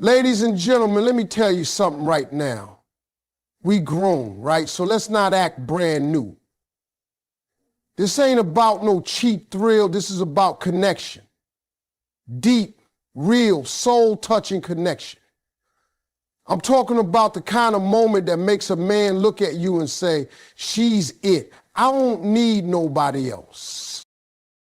Ladies and gentlemen, let me tell you something right now. We grown, right? So let's not act brand new. This ain't about no cheap thrill. This is about connection. Deep, real, soul-touching connection. I'm talking about the kind of moment that makes a man look at you and say, she's it. I don't need nobody else.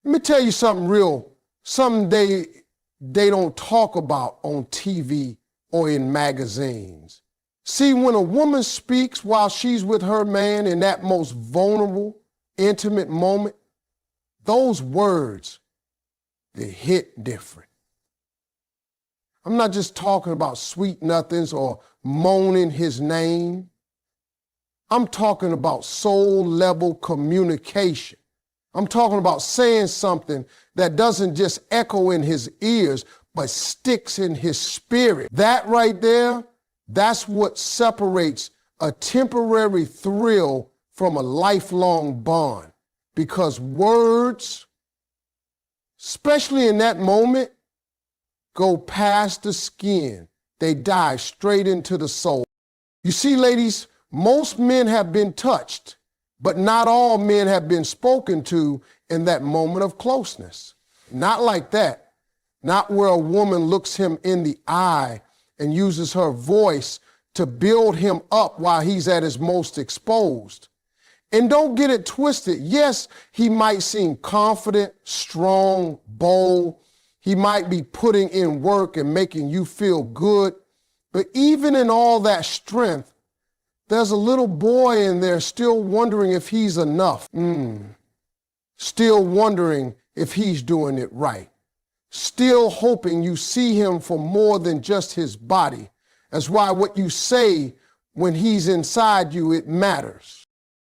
Let me tell you something real, something they don't talk about on TV or in magazines. See, when a woman speaks while she's with her man in that most vulnerable, intimate moment, those words, they hit different. I'm not just talking about sweet nothings or moaning his name. I'm talking about soul-level communication. I'm talking about saying something that doesn't just echo in his ears, but sticks in his spirit. That right there, that's what separates a temporary thrill from a lifelong bond. Because words, especially in that moment, go past the skin. They dive straight into the soul. You see, ladies, most men have been touched, but not all men have been spoken to in that moment of closeness. Not like that. Not where a woman looks him in the eye and uses her voice to build him up while he's at his most exposed. And don't get it twisted. Yes, he might seem confident, strong, bold. He might be putting in work and making you feel good. But even in all that strength, there's a little boy in there still wondering if he's enough. Still wondering if he's doing it right. Still hoping you see him for more than just his body. That's why what you say when he's inside you, it matters.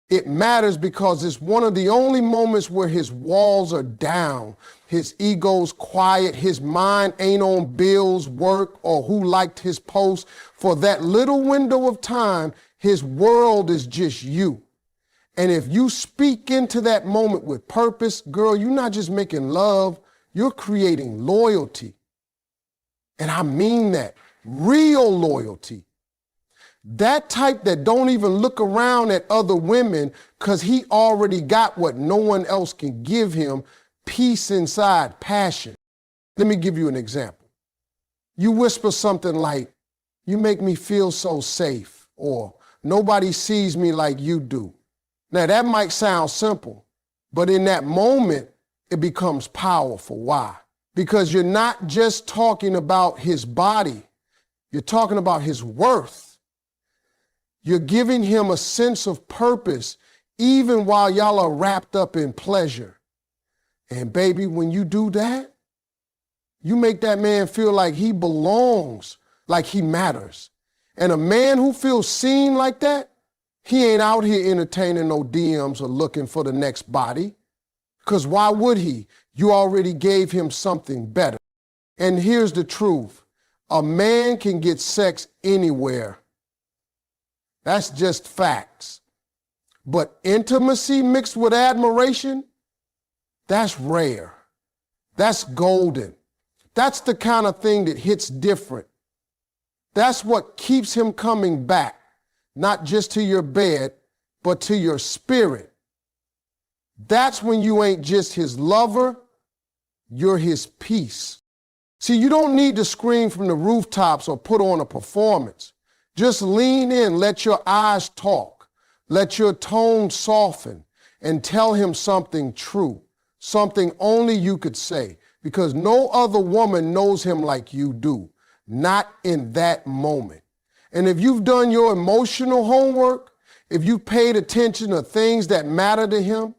It matters because it's one of the only moments where his walls are down, his ego's quiet, his mind ain't on bills, work, or who liked his post. For that little window of time, his world is just you. And if you speak into that moment with purpose, girl, you're not just making love, you're creating loyalty. And I mean that, real loyalty. That type that don't even look around at other women because he already got what no one else can give him, peace inside, passion. Let me give you an example. You whisper something like, you make me feel so safe, or nobody sees me like you do. Now that might sound simple, but in that moment, it becomes powerful. Why? Because you're not just talking about his body, you're talking about his worth. You're giving him a sense of purpose even while y'all are wrapped up in pleasure. And baby, when you do that, you make that man feel like he belongs, like he matters. And a man who feels seen like that, he ain't out here entertaining no DMs or looking for the next body. Because why would he? You already gave him something better. And here's the truth. A man can get sex anywhere. That's just facts. But intimacy mixed with admiration, that's rare. That's golden. That's the kind of thing that hits different. That's what keeps him coming back, not just to your bed, but to your spirit. That's when you ain't just his lover, you're his peace. See, you don't need to scream from the rooftops or put on a performance. Just lean in, let your eyes talk, let your tone soften, and tell him something true, something only you could say, because no other woman knows him like you do, not in that moment. And if you've done your emotional homework, if you paid attention to things that matter to him,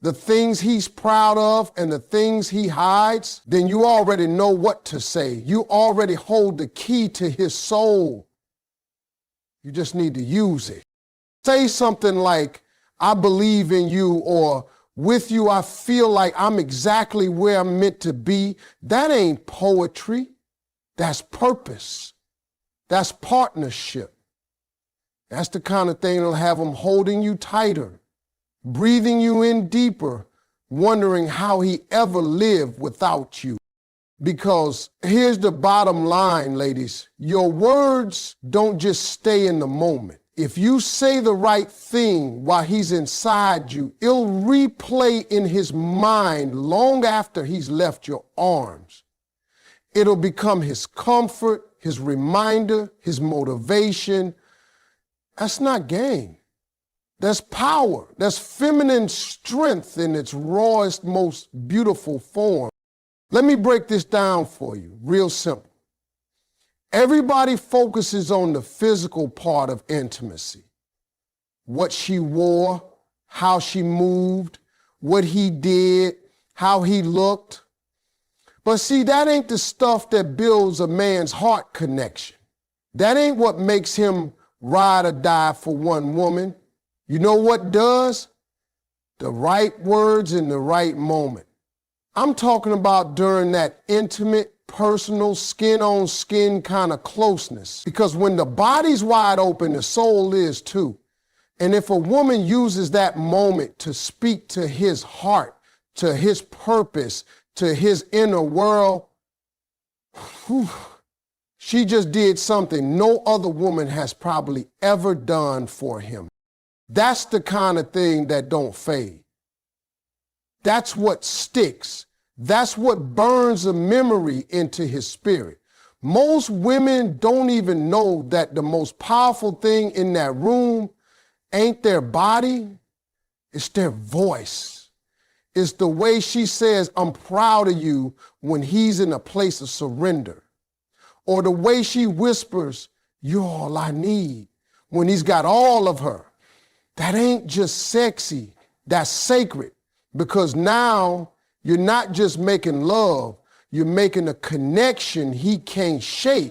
the things he's proud of and the things he hides, then you already know what to say. You already hold the key to his soul. You just need to use it. Say something like, I believe in you, or with you I feel like I'm exactly where I'm meant to be. That ain't poetry. That's purpose. That's partnership. That's the kind of thing that'll have him holding you tighter, breathing you in deeper, wondering how he ever lived without you. Because here's the bottom line, ladies. Your words don't just stay in the moment. If you say the right thing while he's inside you, it'll replay in his mind long after he's left your arms. It'll become his comfort, his reminder, his motivation. That's not game. That's power. That's feminine strength in its rawest, most beautiful form. Let me break this down for you, real simple. Everybody focuses on the physical part of intimacy. What she wore, how she moved, what he did, how he looked. But see, that ain't the stuff that builds a man's heart connection. That ain't what makes him ride or die for one woman. You know what does? The right words in the right moment. I'm talking about during that intimate, personal, skin-on-skin kind of closeness. Because when the body's wide open, the soul is too. And if a woman uses that moment to speak to his heart, to his purpose, to his inner world, she just did something no other woman has probably ever done for him. That's the kind of thing that don't fade. That's what sticks. That's what burns a memory into his spirit. Most women don't even know that the most powerful thing in that room ain't their body, it's their voice. It's the way she says, "I'm proud of you," when he's in a place of surrender. Or the way she whispers, "You're all I need," when he's got all of her. That ain't just sexy, that's sacred. Because now you're not just making love, you're making a connection he can't shake.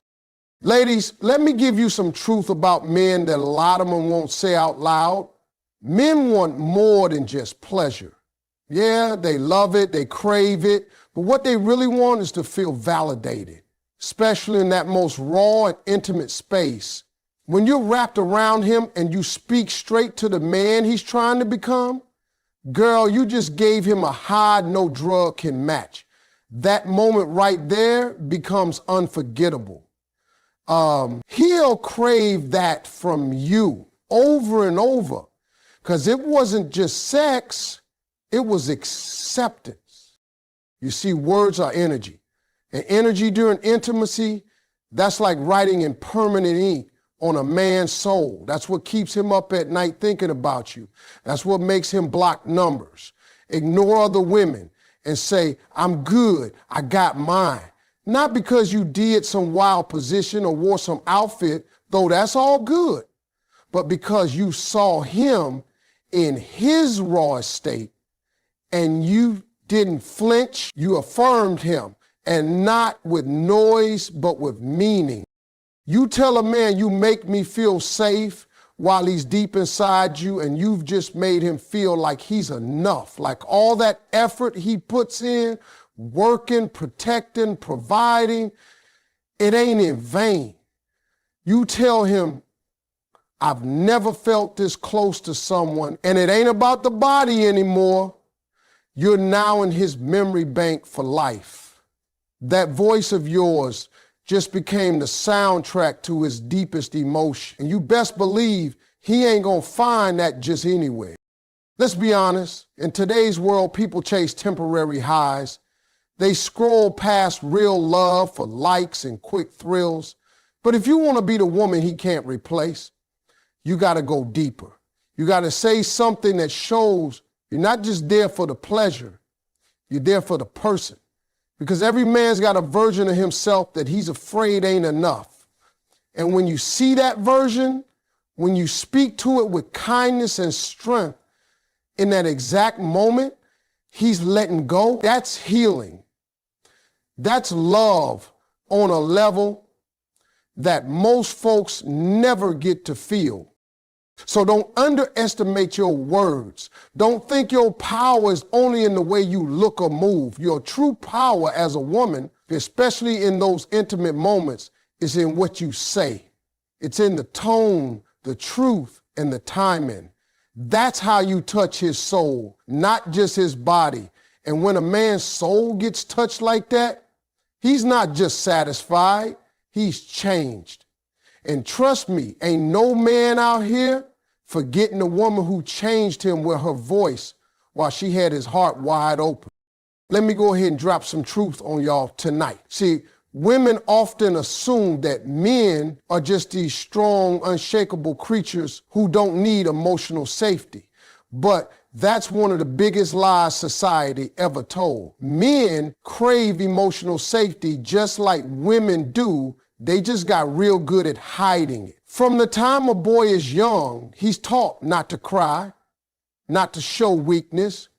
Ladies, let me give you some truth about men that a lot of them won't say out loud. Men want more than just pleasure. Yeah, they love it, they crave it, but what they really want is to feel validated, especially in that most raw and intimate space. When you're wrapped around him and you speak straight to the man he's trying to become, girl, you just gave him a high no drug can match. That moment right there becomes unforgettable. He'll crave that from you over and over, because it wasn't just sex, it was acceptance. You see, words are energy. And energy during intimacy, that's like writing in permanent ink on a man's soul. That's what keeps him up at night thinking about you. That's what makes him block numbers, ignore other women, and say, "I'm good, I got mine." Not because you did some wild position or wore some outfit, though that's all good, but because you saw him in his raw state and you didn't flinch, you affirmed him, and not with noise, but with meaning. You tell a man, "You make me feel safe," while he's deep inside you, and you've just made him feel like he's enough, like all that effort he puts in, working, protecting, providing, it ain't in vain. You tell him, "I've never felt this close to someone," and it ain't about the body anymore. You're now in his memory bank for life. That voice of yours just became the soundtrack to his deepest emotion. And you best believe he ain't gonna find that just anywhere. Let's be honest, in today's world, people chase temporary highs. They scroll past real love for likes and quick thrills. But if you wanna be the woman he can't replace, you gotta go deeper. You gotta say something that shows you're not just there for the pleasure, you're there for the person. Because every man's got a version of himself that he's afraid ain't enough. And when you see that version, when you speak to it with kindness and strength, in that exact moment, he's letting go. That's healing. That's love on a level that most folks never get to feel. So don't underestimate your words. Don't think your power is only in the way you look or move. Your true power as a woman, especially in those intimate moments, is in what you say. It's in the tone, the truth, and the timing. That's how you touch his soul, not just his body. And when a man's soul gets touched like that, He's not just satisfied, he's changed. And trust me, ain't no man out here forgetting the woman who changed him with her voice while she had his heart wide open. Let me go ahead and drop some truth on y'all tonight. See, women often assume that men are just these strong, unshakable creatures who don't need emotional safety. But that's one of the biggest lies society ever told. Men crave emotional safety just like women do. They just got real good at hiding it. From the time a boy is young, he's taught not to cry, not to show weakness,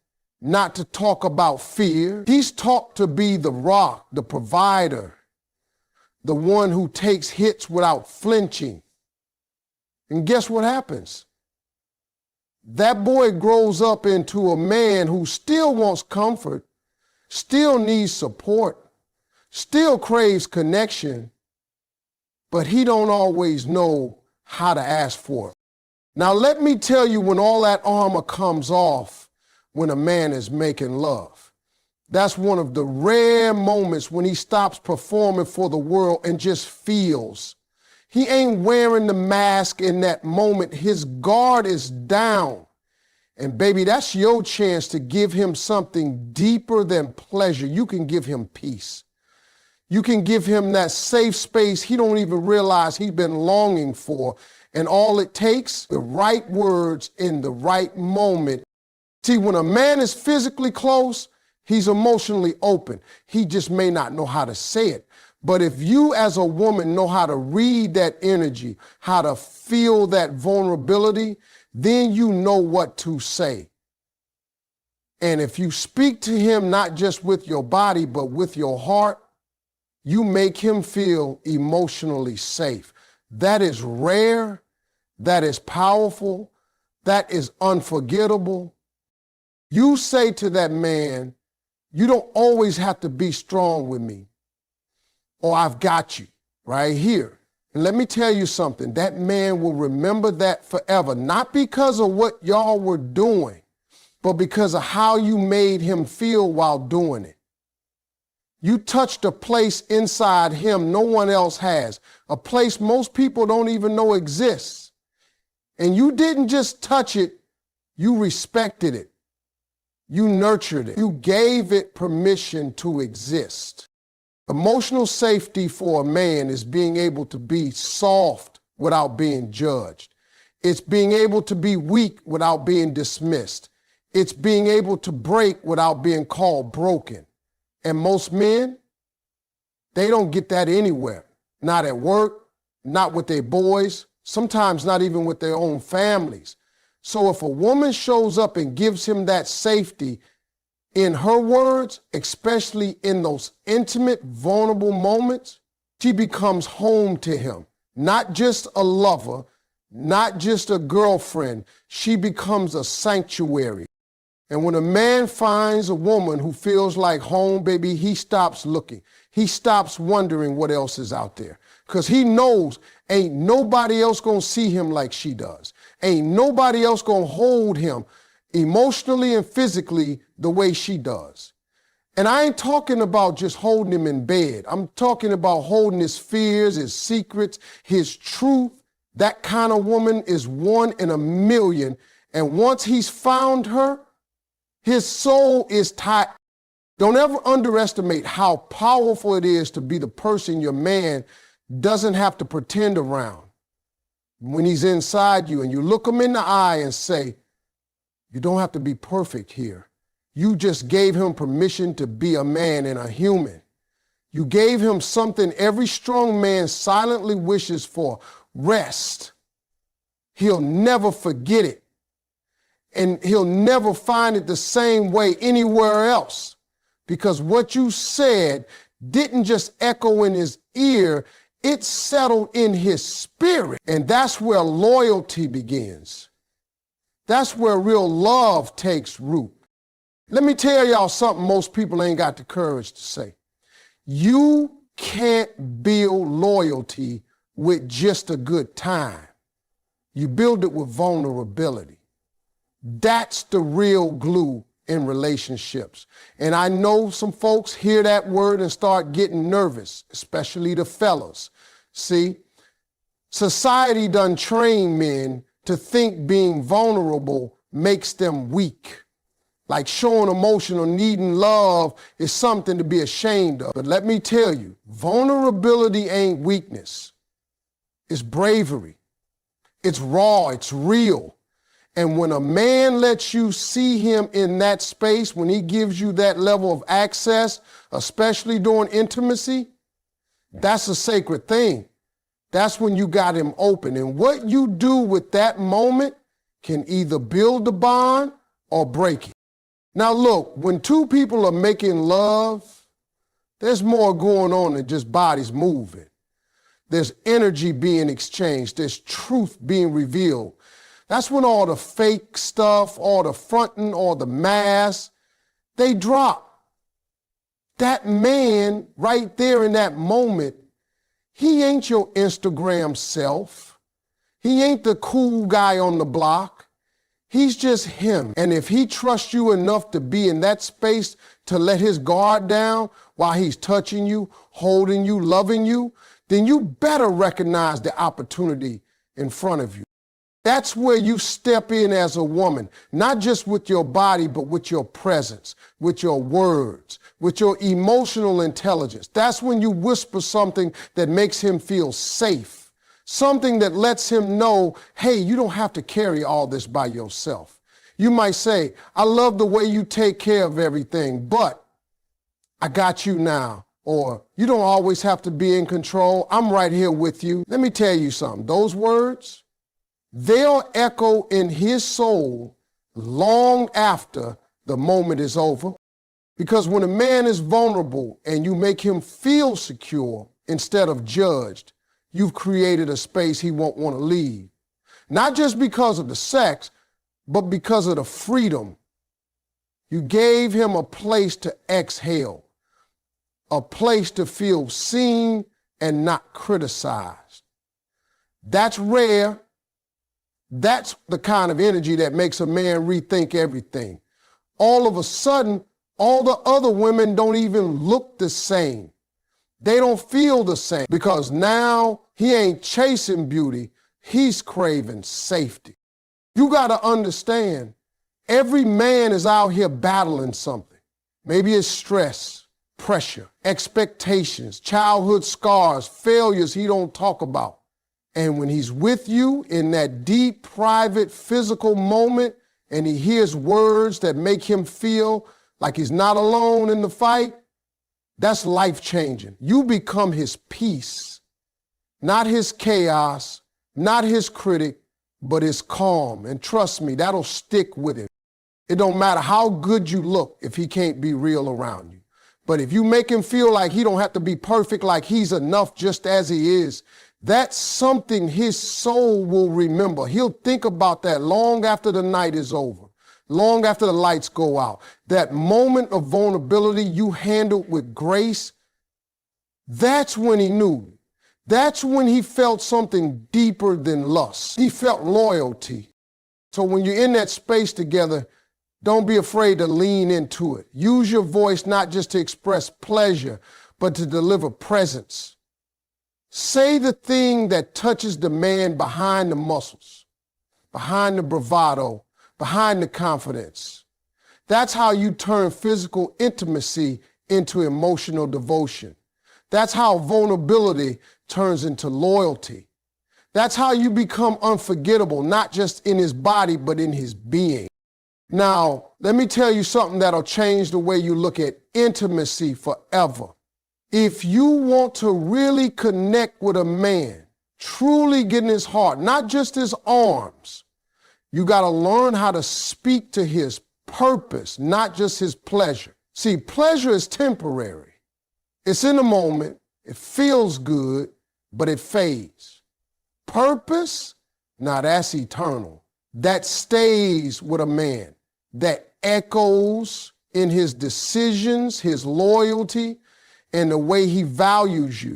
not to talk about fear. He's taught to be the rock, the provider, the one who takes hits without flinching. And guess what happens? That boy grows up into a man who still wants comfort, still needs support, still craves connection, but he don't always know how to ask for it. Now let me tell you when all that armor comes off when a man is making love. That's one of the rare moments when he stops performing for the world and just feels. He ain't wearing the mask in that moment. His guard is down. And baby, that's your chance to give him something deeper than pleasure. You can give him peace. You can give him that safe space he don't even realize he's been longing for. And all it takes, the right words in the right moment. See, when a man is physically close, he's emotionally open. He just may not know how to say it. But if you as a woman know how to read that energy, how to feel that vulnerability, then you know what to say. And if you speak to him not just with your body, but with your heart, you make him feel emotionally safe. That is rare, that is powerful, that is unforgettable. You say to that man, you don't always have to be strong with me, or I've got you right here. And let me tell you something, that man will remember that forever, not because of what y'all were doing, but because of how you made him feel while doing it. You touched a place inside him no one else has, a place most people don't even know exists. And you didn't just touch it, you respected it. You nurtured it. You gave it permission to exist. Emotional safety for a man is being able to be soft without being judged. It's being able to be weak without being dismissed. It's being able to break without being called broken. And most men, they don't get that anywhere. Not at work, not with their boys, sometimes not even with their own families. So if a woman shows up and gives him that safety, in her words, especially in those intimate, vulnerable moments, she becomes home to him. Not just a lover, not just a girlfriend. She becomes a sanctuary. And when a man finds a woman who feels like home, baby, he stops looking. He stops wondering what else is out there. Because he knows ain't nobody else gonna see him like she does. Ain't nobody else gonna hold him emotionally and physically the way she does. And I ain't talking about just holding him in bed. I'm talking about holding his fears, his secrets, his truth. That kind of woman is 1 in a million. And once he's found her, his soul is tight. Don't ever underestimate how powerful it is to be the person your man doesn't have to pretend around. When he's inside you and you look him in the eye and say, you don't have to be perfect here. You just gave him permission to be a man and a human. You gave him something every strong man silently wishes for, rest. He'll never forget it. And he'll never find it the same way anywhere else. Because what you said didn't just echo in his ear, it settled in his spirit. And that's where loyalty begins. That's where real love takes root. Let me tell y'all something most people ain't got the courage to say. You can't build loyalty with just a good time. You build it with vulnerability. That's the real glue in relationships. And I know some folks hear that word and start getting nervous, especially the fellas. See, society done train men to think being vulnerable makes them weak. Like showing emotion or needing love is something to be ashamed of. But let me tell you, vulnerability ain't weakness. It's bravery. It's raw, it's real. And when a man lets you see him in that space, when he gives you that level of access, especially during intimacy, that's a sacred thing. That's when you got him open. And what you do with that moment can either build the bond or break it. Now look, when two people are making love, there's more going on than just bodies moving. There's energy being exchanged. There's truth being revealed. That's when all the fake stuff, all the fronting, all the masks, they drop. That man right there in that moment, he ain't your Instagram self. He ain't the cool guy on the block. He's just him. And if he trusts you enough to be in that space to let his guard down while he's touching you, holding you, loving you, then you better recognize the opportunity in front of you. That's where you step in as a woman, not just with your body, but with your presence, with your words, with your emotional intelligence. That's when you whisper something that makes him feel safe. Something that lets him know, hey, you don't have to carry all this by yourself. You might say, I love the way you take care of everything, but I got you now. Or you don't always have to be in control. I'm right here with you. Let me tell you something. Those words, they'll echo in his soul long after the moment is over. Because when a man is vulnerable and you make him feel secure instead of judged, you've created a space he won't want to leave. Not just because of the sex, but because of the freedom. You gave him a place to exhale, a place to feel seen and not criticized. That's rare. That's the kind of energy that makes a man rethink everything. All of a sudden, all the other women don't even look the same. They don't feel the same because now he ain't chasing beauty, he's craving safety. You got to understand, every man is out here battling something. Maybe it's stress, pressure, expectations, childhood scars, failures he don't talk about. And when he's with you in that deep, private, physical moment and he hears words that make him feel like he's not alone in the fight, that's life-changing. You become his peace, not his chaos, not his critic, but his calm. And trust me, that'll stick with him. It don't matter how good you look if he can't be real around you. But if you make him feel like he don't have to be perfect, like he's enough just as he is, that's something his soul will remember. He'll think about that long after the night is over. Long after the lights go out, that moment of vulnerability you handled with grace, that's when he knew. That's when he felt something deeper than lust. He felt loyalty. So when you're in that space together, don't be afraid to lean into it. Use your voice not just to express pleasure, but to deliver presence. Say the thing that touches the man behind the muscles, behind the bravado, behind the confidence. That's how you turn physical intimacy into emotional devotion. That's how vulnerability turns into loyalty. That's how you become unforgettable, not just in his body, but in his being. Now, let me tell you something that'll change the way you look at intimacy forever. If you want to really connect with a man, truly get in his heart, not just his arms, you got to learn how to speak to his purpose, not just his pleasure. See, pleasure is temporary. It's in the moment, it feels good, but it fades. Purpose, now that's eternal. That stays with a man, that echoes in his decisions, his loyalty, and the way he values you.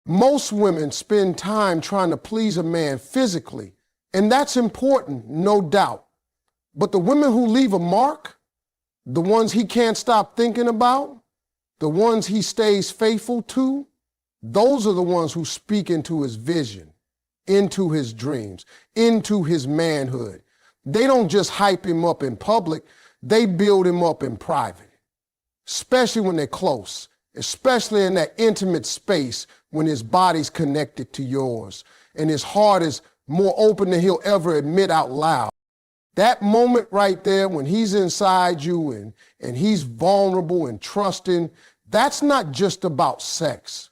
Most women spend time trying to please a man physically, and that's important, no doubt. But the women who leave a mark, the ones he can't stop thinking about, the ones he stays faithful to, those are the ones who speak into his vision, into his dreams, into his manhood. They don't just hype him up in public, they build him up in private, especially when they're close, especially in that intimate space when his body's connected to yours and his heart is more open than he'll ever admit out loud. That moment right there when he's inside you and he's vulnerable and trusting, that's not just about sex.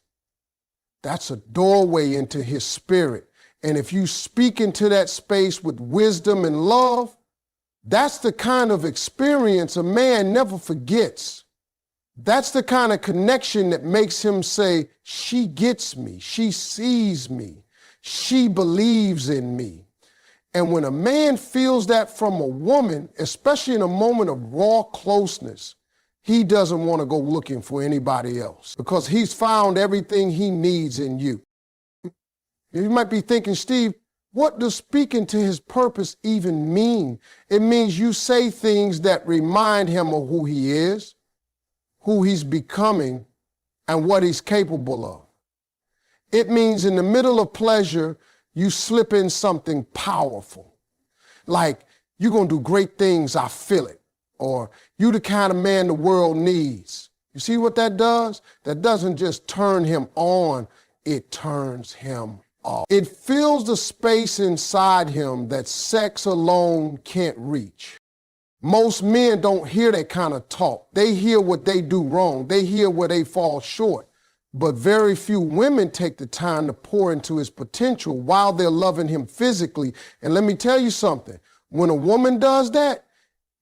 That's a doorway into his spirit. And if you speak into that space with wisdom and love, that's the kind of experience a man never forgets. That's the kind of connection that makes him say, she gets me, she sees me, she believes in me. And when a man feels that from a woman, especially in a moment of raw closeness, he doesn't want to go looking for anybody else because he's found everything he needs in you. You might be thinking, Steve, what does speaking to his purpose even mean? It means you say things that remind him of who he is, who he's becoming, and what he's capable of. It means in the middle of pleasure, you slip in something powerful. Like, you're going to do great things, I feel it. Or, you the kind of man the world needs. You see what that does? That doesn't just turn him on, it turns him off. It fills the space inside him that sex alone can't reach. Most men don't hear that kind of talk. They hear what they do wrong. They hear where they fall short. But very few women take the time to pour into his potential while they're loving him physically. And let me tell you something. When a woman does that,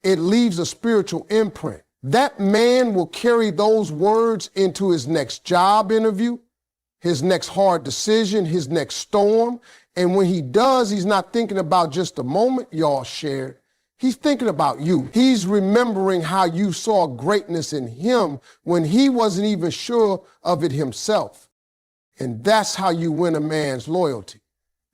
it leaves a spiritual imprint. That man will carry those words into his next job interview, his next hard decision, his next storm. And when he does, he's not thinking about just the moment y'all shared. He's thinking about you. He's remembering how you saw greatness in him when he wasn't even sure of it himself. And that's how you win a man's loyalty.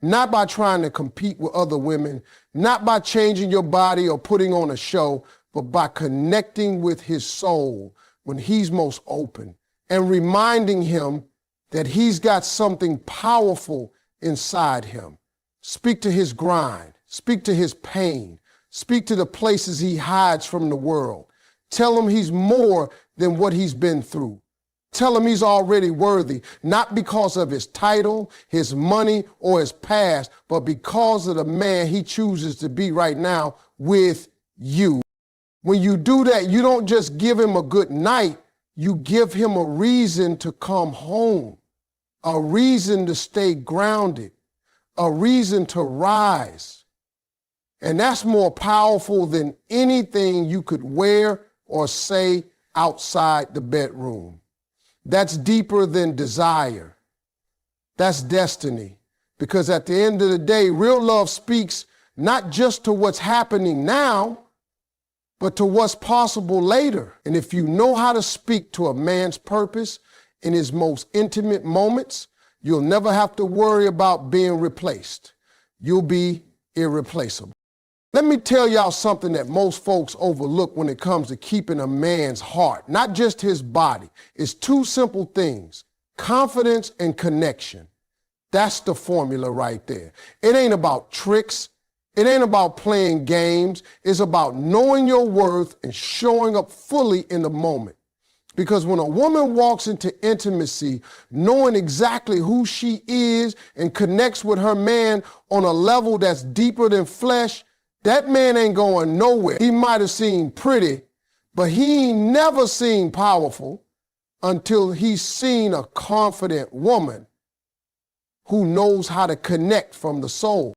Not by trying to compete with other women, not by changing your body or putting on a show, but by connecting with his soul when he's most open and reminding him that he's got something powerful inside him. Speak to his grind, speak to his pain, speak to the places he hides from the world. Tell him he's more than what he's been through. Tell him he's already worthy, not because of his title, his money, or his past, but because of the man he chooses to be right now with you. When you do that, you don't just give him a good night, you give him a reason to come home, a reason to stay grounded, a reason to rise. And that's more powerful than anything you could wear or say outside the bedroom. That's deeper than desire. That's destiny. Because at the end of the day, real love speaks not just to what's happening now, but to what's possible later. And if you know how to speak to a man's purpose in his most intimate moments, you'll never have to worry about being replaced. You'll be irreplaceable. Let me tell y'all something that most folks overlook when it comes to keeping a man's heart, not just his body. It's two simple things: confidence and connection. That's the formula right there. It ain't about tricks. It ain't about playing games. It's about knowing your worth and showing up fully in the moment. Because when a woman walks into intimacy, knowing exactly who she is and connects with her man on a level that's deeper than flesh, that man ain't going nowhere. He might have seemed pretty, but he ain't never seen powerful until he's seen a confident woman who knows how to connect from the soul.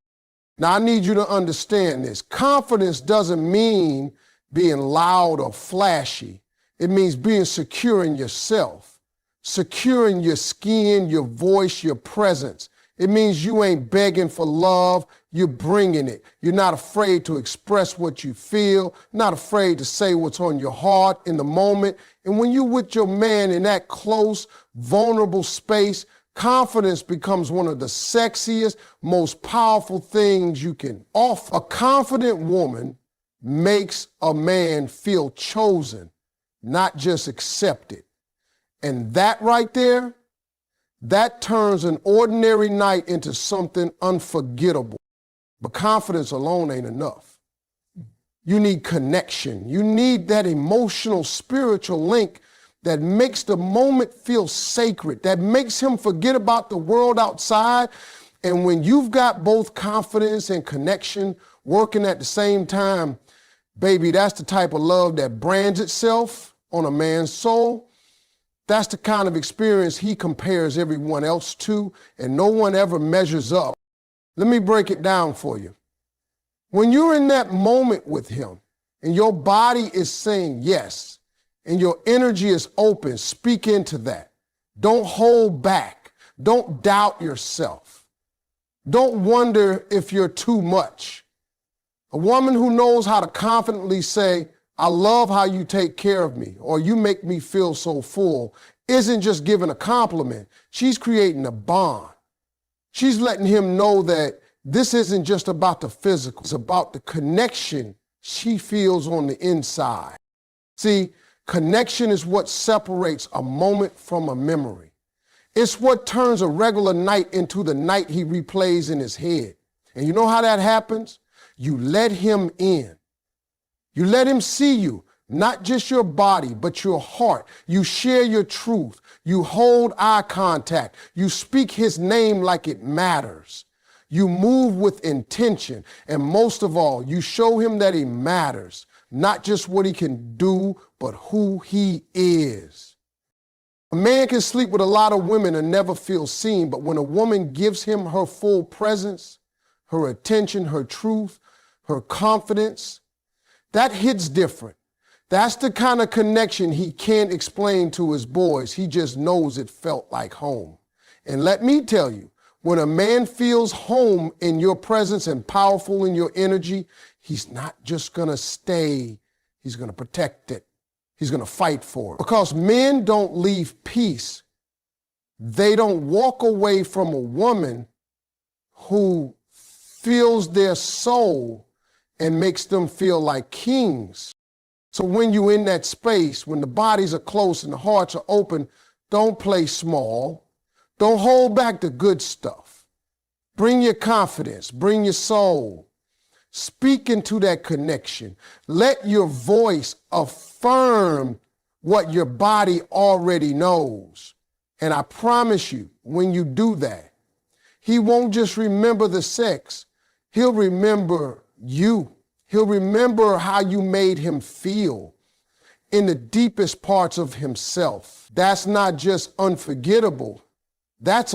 Now, I need you to understand this. Confidence doesn't mean being loud or flashy. It means being secure in yourself, secure in your skin, your voice, your presence. It means you ain't begging for love, you're bringing it. You're not afraid to express what you feel, not afraid to say what's on your heart in the moment. And when you're with your man in that close, vulnerable space, confidence becomes one of the sexiest, most powerful things you can offer. A confident woman makes a man feel chosen, not just accepted. And that right there, that turns an ordinary night into something unforgettable. But confidence alone ain't enough. You need connection. You need that emotional, spiritual link that makes the moment feel sacred, that makes him forget about the world outside. And when you've got both confidence and connection working at the same time, baby, that's the type of love that brands itself on a man's soul. That's the kind of experience he compares everyone else to, and no one ever measures up. Let me break it down for you. When you're in that moment with him and your body is saying yes, and your energy is open, speak into that. Don't hold back. Don't doubt yourself. Don't wonder if you're too much. A woman who knows how to confidently say, I love how you take care of me, or you make me feel so full, isn't just giving a compliment. She's creating a bond. She's letting him know that this isn't just about the physical, it's about the connection she feels on the inside. See, connection is what separates a moment from a memory. It's what turns a regular night into the night he replays in his head. And you know how that happens? You let him in. You let him see you, not just your body, but your heart. You share your truth. You hold eye contact. You speak his name like it matters. You move with intention. And most of all, you show him that he matters. Not just what he can do, but who he is. A man can sleep with a lot of women and never feel seen, but when a woman gives him her full presence, her attention, her truth, her confidence, that hits different. That's the kind of connection he can't explain to his boys. He just knows it felt like home. And let me tell you, when a man feels home in your presence and powerful in your energy, he's not just gonna stay, he's gonna protect it. He's gonna fight for it. Because men don't leave peace. They don't walk away from a woman who fills their soul and makes them feel like kings. So when you're in that space, when the bodies are close and the hearts are open, don't play small. Don't hold back the good stuff. Bring your confidence, bring your soul. Speak into that connection. Let your voice affirm what your body already knows. And I promise you, when you do that, he won't just remember the sex. He'll remember you. He'll remember how you made him feel in the deepest parts of himself. That's not just unforgettable. That's